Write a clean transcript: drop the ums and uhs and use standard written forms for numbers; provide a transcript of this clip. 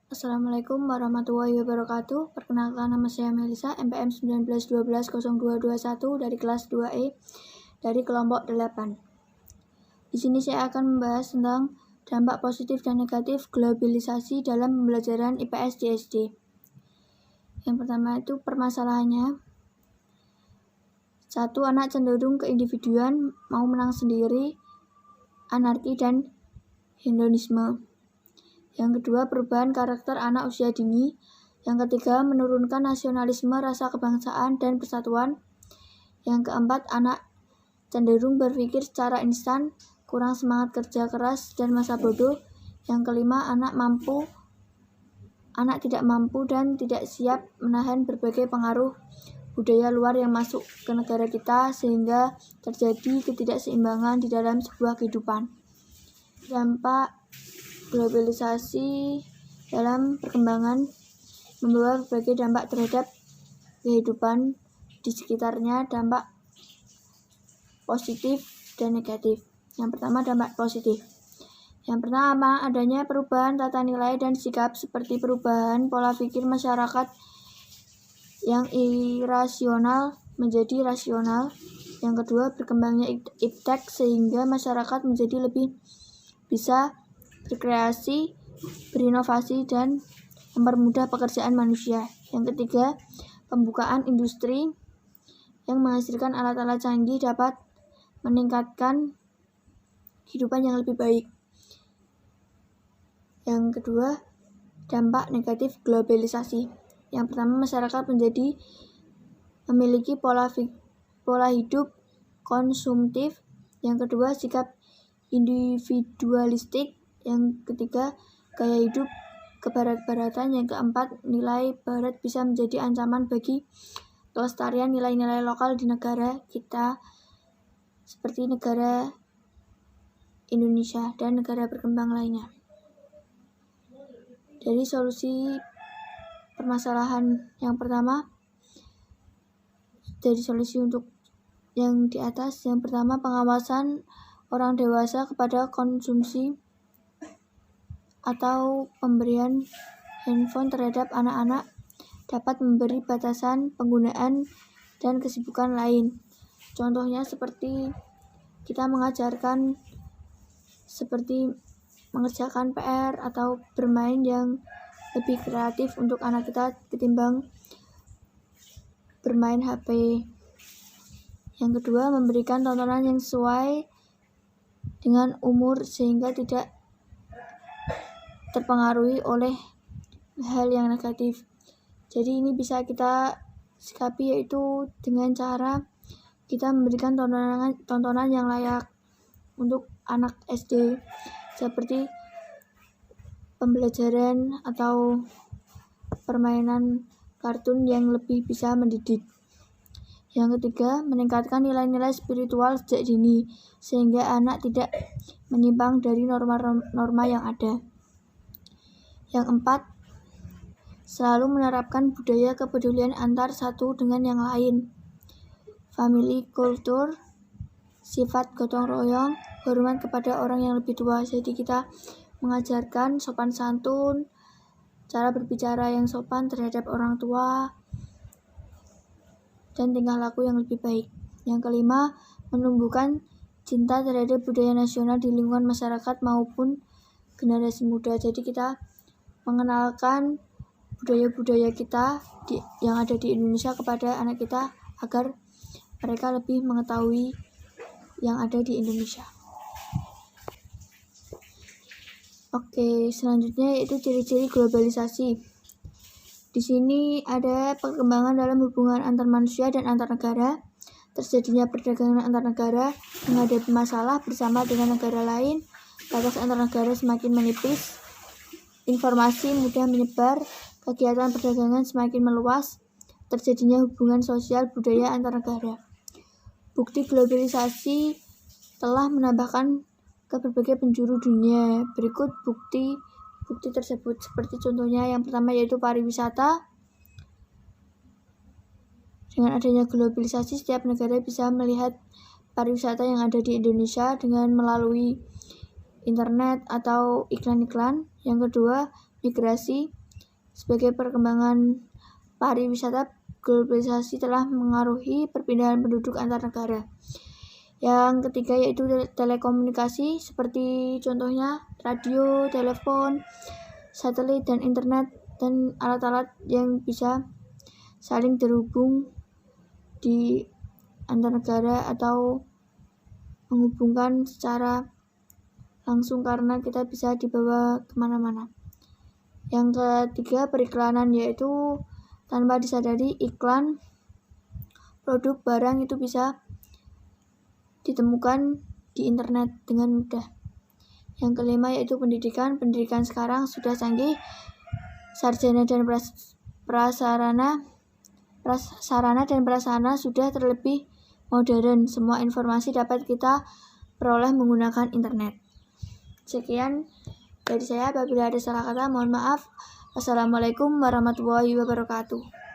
Assalamualaikum warahmatullahi wabarakatuh. Perkenalkan, nama saya Melisa, MPM 19120221 dari kelas 2E dari kelompok 8. Di sini saya akan membahas tentang dampak positif dan negatif globalisasi dalam pembelajaran IPS di SD. Yang pertama itu permasalahannya. 1. Anak cenderung keindividuan, mau menang sendiri, anarki dan hedonisme. Yang kedua, perubahan karakter anak usia dini. Yang ketiga, menurunkan nasionalisme, rasa kebangsaan, dan persatuan. Yang keempat, anak cenderung berpikir secara instan, kurang semangat kerja keras, dan masa bodoh. Yang kelima, anak tidak mampu dan tidak siap menahan berbagai pengaruh budaya luar yang masuk ke negara kita, sehingga terjadi ketidakseimbangan di dalam sebuah kehidupan. Dampak globalisasi dalam perkembangan membawa berbagai dampak terhadap kehidupan di sekitarnya, dampak positif dan negatif. Yang pertama, dampak positif. Yang pertama, adanya perubahan tata nilai dan sikap seperti perubahan pola pikir masyarakat yang irasional menjadi rasional. Yang kedua, berkembangnya iptek sehingga masyarakat menjadi lebih bisa berkreasi, berinovasi, dan mempermudah pekerjaan manusia. Yang ketiga, pembukaan industri yang menghasilkan alat-alat canggih dapat meningkatkan kehidupan yang lebih baik. Yang kedua, dampak negatif globalisasi. Yang pertama, masyarakat memiliki pola hidup konsumtif. Yang kedua, sikap individualistik. Yang ketiga, gaya hidup kebarat-baratan. Yang keempat, nilai barat bisa menjadi ancaman bagi kelestarian nilai-nilai lokal di negara kita seperti negara Indonesia dan negara berkembang lainnya. Dari solusi permasalahan yang pertama, dari solusi untuk yang di atas, yang pertama, pengawasan orang dewasa kepada konsumsi atau pemberian handphone terhadap anak-anak dapat memberi batasan penggunaan dan kesibukan lain. Contohnya seperti kita mengajarkan seperti mengerjakan PR atau bermain yang lebih kreatif untuk anak kita ketimbang bermain HP. Yang kedua, memberikan tontonan yang sesuai dengan umur sehingga tidak terpengaruhi oleh hal yang negatif. Jadi ini bisa kita sikapi yaitu dengan cara kita memberikan tontonan yang layak untuk anak SD seperti pembelajaran atau permainan kartun yang lebih bisa mendidik. Yang ketiga, meningkatkan nilai-nilai spiritual sejak dini sehingga anak tidak menyimpang dari norma-norma yang ada. Yang empat, selalu menerapkan budaya kepedulian antar satu dengan yang lain. Family culture, sifat gotong royong, hormat kepada orang yang lebih tua. Jadi kita mengajarkan sopan santun, cara berbicara yang sopan terhadap orang tua, dan tingkah laku yang lebih baik. Yang kelima, menumbuhkan cinta terhadap budaya nasional di lingkungan masyarakat maupun generasi muda. Jadi kita mengenalkan budaya-budaya kita yang ada di Indonesia kepada anak kita agar mereka lebih mengetahui yang ada di Indonesia. Oke, selanjutnya yaitu ciri-ciri globalisasi. Di sini ada perkembangan dalam hubungan antar manusia dan antar negara, terjadinya perdagangan antar negara, menghadapi masalah bersama dengan negara lain, batas antar negara semakin menipis, informasi mudah menyebar, kegiatan perdagangan semakin meluas, terjadinya hubungan sosial budaya antar negara. Bukti globalisasi telah menambahkan ke berbagai penjuru dunia. Berikut bukti tersebut, seperti contohnya yang pertama yaitu pariwisata. Dengan adanya globalisasi, setiap negara bisa melihat pariwisata yang ada di Indonesia dengan melalui internet atau iklan-iklan. Yang kedua, migrasi. Sebagai perkembangan pariwisata, globalisasi telah mengaruhi perpindahan penduduk antar negara. Yang ketiga yaitu telekomunikasi, seperti contohnya radio, telepon, satelit, dan internet, dan alat-alat yang bisa saling terhubung di antar negara atau menghubungkan secara langsung karena kita bisa dibawa kemana-mana. Yang ketiga periklanan, yaitu tanpa disadari iklan produk barang itu bisa ditemukan di internet dengan mudah. Yang kelima yaitu pendidikan. Pendidikan sekarang sudah canggih, sarjana dan sarana dan prasarana sudah terlebih modern. Semua informasi dapat kita peroleh menggunakan internet. Sekian dari saya, apabila ada salah kata mohon maaf. Wassalamualaikum warahmatullahi wabarakatuh.